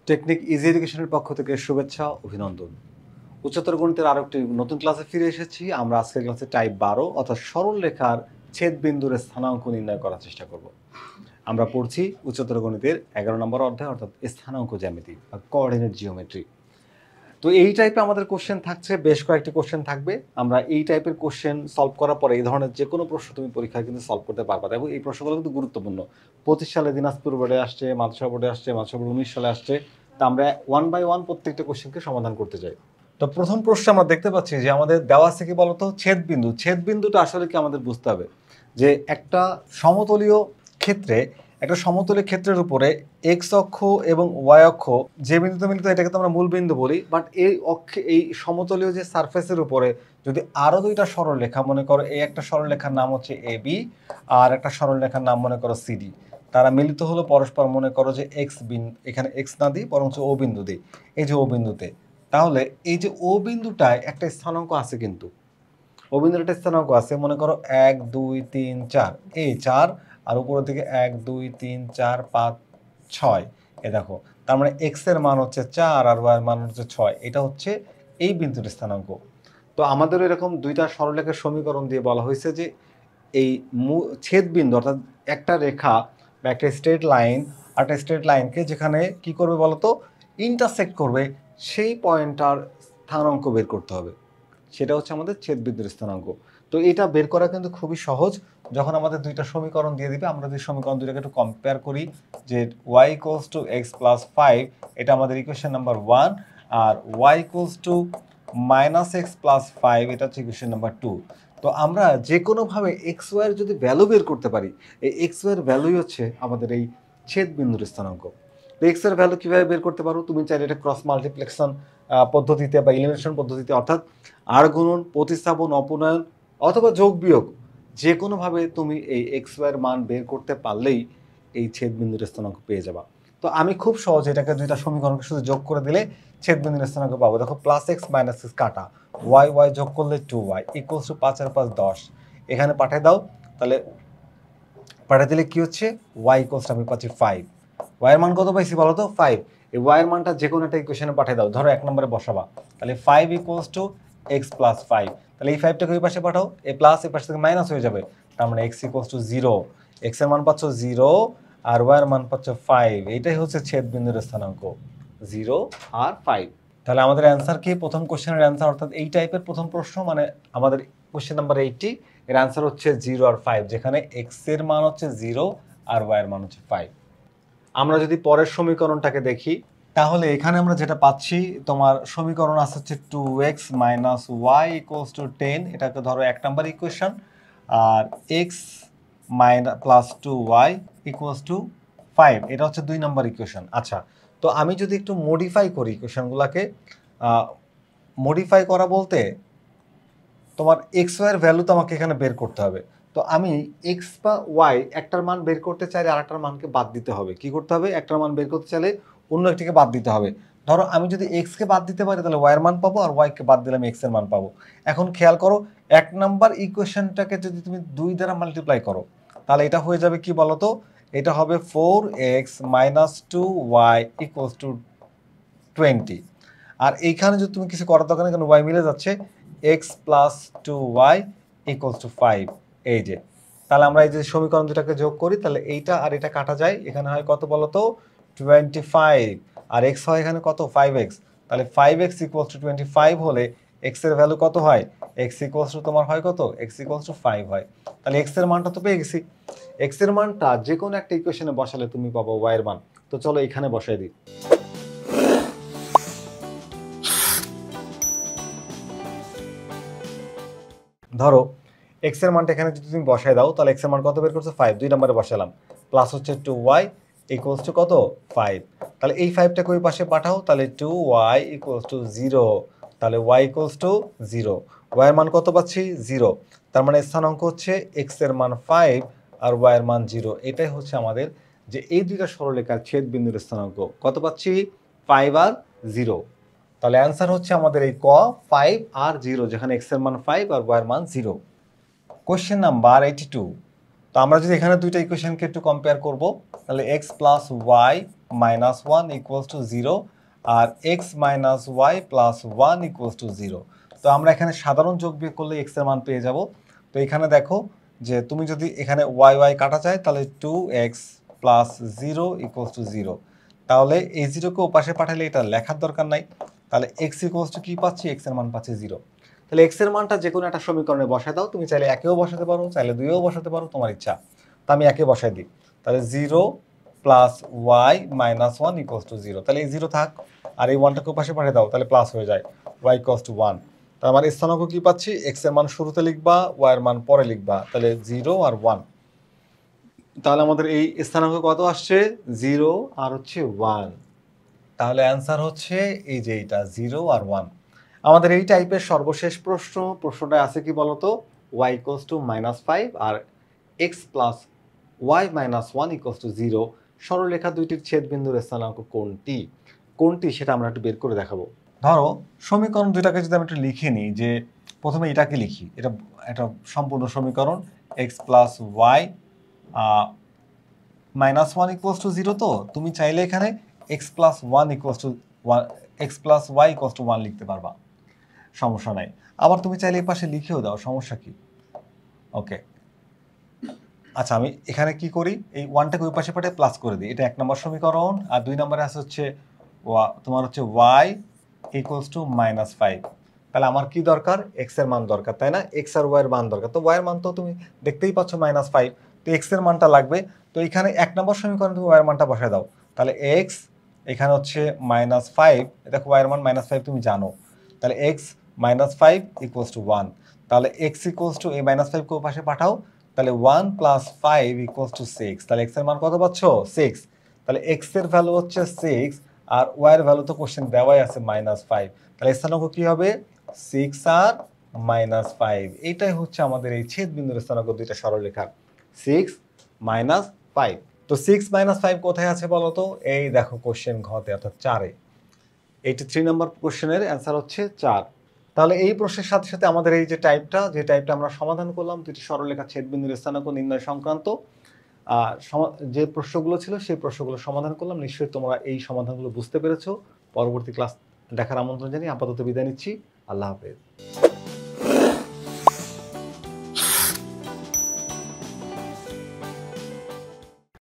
Technique easy এডুকেশনের পক্ষ থেকে শুভেচ্ছা অভিনন্দন। উচ্চতর গণিতের আরো একটি নতুন ক্লাসে ফিরে এসেছি। আমরা আজকের ক্লাসে টাইপ 12 অর্থাৎ সরল রেখার ছেদ বিন্দুর স্থানাঙ্ক নির্ণয় করার চেষ্টা করব। আমরা পড়ছি উচ্চতর গণিতের 11 নম্বর অধ্যায় অর্থাৎ স্থানাঙ্ক জ্যামিতি বা কোঅর্ডিনেট জিওমেট্রি। তো এই টাইপে আমাদের কোশ্চেন থাকছে, বেশ কয়েকটি কোশ্চেন থাকবে। আমরা এই টাইপের কোশ্চেন সলভ করার পরে এই ধরনের যে কোনো প্রশ্ন তুমি পরীক্ষায় কিন্তু সলভ করতে পারবা, এবং এই প্রশ্নগুলো কিন্তু গুরুত্বপূর্ণ। 25 সালে দিনাজপুর বোর্ডে আসছে, মাদ্রাসা বোর্ডে আসছে, মাদ্রাসা বোর্ড 19 সালে আসছে। তা আমরা 1 বাই 1 প্রত্যেকটা কোশ্চেনকে সমাধান করতে চাই। তো প্রথম প্রশ্নে আমরা দেখতে পাচ্ছি যে আমাদের দেওয়া আছে কি বলতো, ছেদ বিন্দু। ছেদ বিন্দুটা আসলে কি আমাদের বুঝতে হবে যে একটা সমতলীয় ক্ষেত্রে, একটা সমতলীয় ক্ষেত্রের উপরে এক্স অক্ষ এবং ওয়াই অক্ষ যে বিন্দুতে মিলিত এটাকে তো আমরা মূল বিন্দু বলি, বাট এই অক্ষে এই সমতলীয় যে সারফেসের উপরে যদি আরো দুইটা সরলরেখা, মনে করো এই একটা সরলরেখার নাম হচ্ছে এ বি আর একটা সরলরেখার নাম মনে করো সিডি, তারা মিলিত হলো পরস্পর, মনে করো যে এক্স বিন্দু, এখানে এক্স না দিই বরঞ্চ ও বিন্দু দিই, এই যে ও বিন্দুতে, তাহলে এই যে ও বিন্দুটায় একটা স্থানাঙ্ক আছে, কিন্তু ও বিন্দুর একটা স্থানাঙ্ক আছে, মনে করো 1 2 3 4, এই 4 আর উপরের দিকে 1 2 3 4 5 6, এ দেখো, তার মানে এক্স এর মান হচ্ছে 4 আর ওয়াই এর মান হচ্ছে 6, এটা হচ্ছে এই বিন্দুর স্থানাঙ্ক। তো আমাদের এরকম দুইটা সরলরেখার সমীকরণ দিয়ে বলা হয়েছে যে এই ছেদ বিন্দু অর্থাৎ একটা রেখা বা একটা স্ট্রেট লাইন আর একটা স্ট্রেট লাইনকে যেখানে কি করবে বলতো, ইন্টারসেক্ট করবে, সেই পয়েন্টটার স্থানাঙ্ক বের করতে হবে, সেটা হচ্ছে আমাদের ছেদ বিন্দুর স্থানাঙ্ক। তো এটা বের করা কিন্তু খুবই সহজ। যখন আমাদের দুইটা সমীকরণ দিয়ে দিবে, আমরা যদি সমীকরণ দুইটাকে একটু কম্পেয়ার করি, যে y equals to x plus 5, এটা আমাদের ইকুয়েশন নাম্বার 1, আর y equals to minus x plus 5, এটা হচ্ছে ইকুয়েশন নাম্বার 2। তো আমরা যে কোনোভাবে এক্স ওয়াই এর যদি ভ্যালু বের করতে পারি, এই এক্স ওয়াই এর ভ্যালুই হচ্ছে আমাদের এই ছেদ বিন্দুর স্থানাঙ্ক। তো এক্স এর ভ্যালু কিভাবে বের করতে পারো, তুমি চাইলে এটা ক্রস মাল্টিপ্লেকশন পদ্ধতিতে বা ইলিমিনেশন পদ্ধতিতে, অর্থাৎ আর গুণন, প্রতিস্থাপন, অপনয়ন অথবা যোগ বিয়োগ, যে কোনোভাবে তুমি এই এক্স ওয়াই এর মান বের করতে পারলেই এই ছেদ বিন্দুর স্থানাঙ্ক পেয়ে যাবা। তো আমি খুব সহজে এটাকে দুইটা সমীকরণকে শুধু যোগ করে দিলে ছেদ বিন্দুর স্থানাঙ্ক পাবো। দেখো, প্লাস এক্স মাইনাস এক্স কাটা, ওয়াই ওয়াই যোগ করলে 2y ইকুয়ালস টু 5 আর 5 10, এখানে পাঠিয়ে দাও, তাহলে পাঠিয়ে দিলে কি হচ্ছে, ওয়াই ইকুয়ালস টু আমি পাচ্ছি 5। ওয়াই এর মান কত পাইছি বলো তো, 5। এই ওয়াই এর মানটা যে কোনো একটা ইকুয়েশনে পাঠিয়ে দাও, ধরো 1 নম্বরে বসাবা, তাহলে 5 ইকুয়ালস টু এক্স প্লাস 5, তাহলে এই 5টাকে ওই পাশে পাঠাও, এ প্লাস এই পাশ থেকে মাইনাস হয়ে যাবে, তার মানে এক্স ইকুয়ালস টু 0, এক্স এর মান পাচ্ছ 0 আর ওয়াই এর মান পাচ্ছ 5, এইটাই হচ্ছে ছেদ বিন্দুর স্থানাঙ্ক, 0 আর 5। তাহলে আমাদের অ্যান্সার কি, প্রথম কোশ্চেনের অ্যান্সার অর্থাৎ এই টাইপের প্রথম প্রশ্ন, মানে আমাদের কোশ্চেন নাম্বার 80, এর অ্যান্সার হচ্ছে 0 আর 5, যেখানে এক্স এর মান হচ্ছে 0 আর ওয়াই এর মান হচ্ছে 5। আমরা যদি পরের সমীকরণটাকে দেখি, তাহলে এখানে আমরা যেটা পাচ্ছি, তোমার সমীকরণ আছে হচ্ছে 2x minus Y equals two 10, এটাকে ধরো 1 নাম্বার ইকুয়েশন, আর x minus plus 2y equals to 5, এটা হচ্ছে 2 নাম্বার ইকুয়েশন। আচ্ছা, তো আমি যদি একটু মডিফাই করি ইকুয়েশনগুলোকে, মডিফাই করা বলতে তোমার এক্স ওয়াইয়ের ভ্যালু তো আমাকে এখানে বের করতে হবে। তো আমি এক্স বা ওয়াই একটার মান বের করতে চাইলে আর একটার মানকে বাদ দিতে হবে। কি করতে হবে, একটার মান বের করতে চাইলে অন্য একটিকে বাদ দিতে হবে। ধরো আমি যদি এক্সকে বাদ দিতে পারি তাহলে ওয়াইয়ের মান পাবো, আর ওয়াইকে বাদ দিলে আমি এক্সের মান পাবো। এখন খেয়াল করো, 1 নাম্বার ইকুয়েশনটাকে যদি তুমি 2 দ্বারা মাল্টিপ্লাই করো, তাহলে এটা হয়ে যাবে কি বলতো, এটা হবে 4x minus 2y equals two 20, আর এইখানে যদি তুমি কিছু করার দরকার নেই, কারণ ওয়াই মিলে যাচ্ছে, x plus 2y equals to 5, এই যে, তাহলে আমরা এই যে সমীকরণ দুটাকে যোগ করি, তাহলে এইটা আর এটা কাটা যায়, এখানে হয় কত বলতো 25, আর x হয় এখানে কত 5x, তাহলে 5x ইকুয়ালস টু 25 হলে x এর ভ্যালু কত হয়, x ইকুয়ালস টু তোমার হয় কত, x ইকুয়ালস টু 5 হয়। তাহলে x এর মানটা তো পেয়ে গেছি, x এর মানটা যে কোনো একটা ইকুয়েশনে বসালে তুমি পাবো y এর মান। তো চলো এখানে বসাই দিই। ধরো এক্স এর মানটা এখানে যদি তুমি বসায় দাও, তাহলে এক্স এর মান কত বের করছো, 5, 2 নম্বরে বসালাম, প্লাস হচ্ছে 2y ইকুয়ালস টু কত 5, তাহলে এই 5টাকে ওই পাশে পাঠাও, তাহলে 2y ইকুয়ালস টু 0, তাহলে y ইকুয়ালস টু 0, y এর মান কত পাচ্ছি 0, তার মানে স্থানাঙ্ক হচ্ছে x এর মান 5 আর y এর মান 0, এটাই হচ্ছে আমাদের যে এই দুইটা সরলরেখার ছেদ বিন্দুর স্থানাঙ্ক, কত পাচ্ছি 5 আর 0। তাহলে অ্যান্সার হচ্ছে আমাদের এই ক 5 আর 0, যেখানে x এর মান 5 আর y এর মান 0। কোশ্চেন নাম্বার 82, তো আমরা যদি এখানে দুইটা ইকুয়েশনকে একটু কম্পেয়ার করব, তাহলে x plus Y minus one equals to zero আর x minus y plus one equals to zero. তো আমরা এখানে সাধারণ যোগ বিয়োগ করলে এক্স এর মান পেয়ে যাব। তো এখানে দেখো যে তুমি যদি এখানে ওয়াই ওয়াই কাটা যায় তাহলে two x plus zero equals to zero. তাহলে এই জিরোকে ওপাশে পাঠালে এটা লেখার দরকার নাই। তাহলে এক্স ইকুয়ালস টু কি পাচ্ছি, এক্স এর মান পাচ্ছি জিরো। তাহলে এক্স এর মানটা যে কোনো একটা সমীকরণে বসায় দাও, তুমি চাইলে একেও বসাতে পারো, চাইলে দুইও বসাতে পারো, তোমার ইচ্ছা। তো আমি একে বসাই দিই। তাহলে zero plus Y minus one equals to zero. তাহলে এই জিরো থাক, আর এই ওয়ানটাকে পাশে পাঠিয়ে দাও, তাহলে প্লাস হয়ে যায় ওয়াই ইকুয়ালস টু ওয়ান। তাহলে আমার স্থানাঙ্ক কি পাচ্ছি, এক্স এর মান শুরুতে লিখবা, ওয়াই এর মান পরে লিখবা, তাহলে জিরো আর ওয়ান। তাহলে আমাদের এই স্থানাঙ্ক কত আসছে, জিরো আর হচ্ছে ওয়ান। তাহলে অ্যান্সার হচ্ছে এই যে এইটা জিরো আর ওয়ান। আমাদের এই টাইপের সর্বশেষ প্রশ্নটা আছে কি বলতো, Y equals to minus five আর X plus Y minus one equals to zero, সরলরেখা দুইটির ছেদবিন্দুর স্থানাঙ্ক কোনটি কোনটি সেটা আমরা একটু বের করে দেখাবো। ধরো সমীকরণ দুইটাকে যদি আমি একটু লিখে নিই, যে প্রথমে এটাকে লিখি, এটা একটা সম্পূর্ণ সমীকরণ X plus Y minus one equals to zero. তো তুমি চাইলে এখানে X plus one equals to one, X plus Y equals to one লিখতে পারবা, সমস্যা নাই। আবার তুমি চাইলে এই পাশে লিখেও দাও, সমস্যা কি। ওকে, আচ্ছা আমি এখানে কি করি, এই ওয়ানটাকে ওই পাশে পাঠিয়ে প্লাস করে দিই, এটা এক নম্বর সমীকরণ। আর দুই নম্বরে আছে হচ্ছে তোমার হচ্ছে Y equals to minus five. তাহলে আমার কি দরকার, এক্স এর মান দরকার, তাই না? এক্স আর ওয়াই এর মান দরকার। তো ওয়াই এর মান তো তুমি দেখতেই পাচ্ছ মাইনাস ফাইভ, তো এক্স এর মানটা লাগবে। তো এখানে এক নম্বর সমীকরণে তুমি ওয়াই এর মানটা বসায় দাও। তাহলে এক্স এখানে হচ্ছে মাইনাস ফাইভ, দেখো ওয়াই এর মান মাইনাস ফাইভ তুমি জানো। তাহলে x minus five equals to one. তাহলে এক্স ইকুয়ালস টু এই মাইনাস ফাইভকে ও পাশে পাঠাও, তাহলে one plus five equals to six. তাহলে এক্স এর মান কত পাচ্ছ, সিক্স। তাহলে এক্স এর ভ্যালু হচ্ছে সিক্স, আর ওয়াই এর ভ্যালু তো কোশ্চেন দেওয়াই আছে মাইনাস ফাইভ। তাহলে স্থানাঙ্ক কি হবে, সিক্স আর মাইনাস ফাইভ। এইটাই হচ্ছে আমাদের এই ছেদ বিন্দুর স্থানাঙ্ক দুইটা সরলরেখার, সিক্স মাইনাস ফাইভ। তো সিক্স মাইনাস ফাইভ কোথায় আছে বলো তো, এই দেখো কোশ্চেন ঘতে অর্থাৎ চারে। 83 নম্বর কোশ্চেনের অ্যান্সার হচ্ছে চার। তাহলে এই প্রশ্নের সাথে সাথে আমাদের এই যে টাইপটা আমরা সমাধান করলাম, দুটি সরলরেখা ছেদবিন্দুর স্থানাঙ্ক নির্ণয় সংক্রান্ত যে প্রশ্নগুলো ছিল সেই প্রশ্নগুলো সমাধান করলাম। নিশ্চয়ই তোমরা এই সমাধানগুলো বুঝতে পেরেছো। পরবর্তী ক্লাস দেখার আমন্ত্রণ জানিয়ে আপাতত বিদায় নিচ্ছি। আল্লাহ হাফেজ।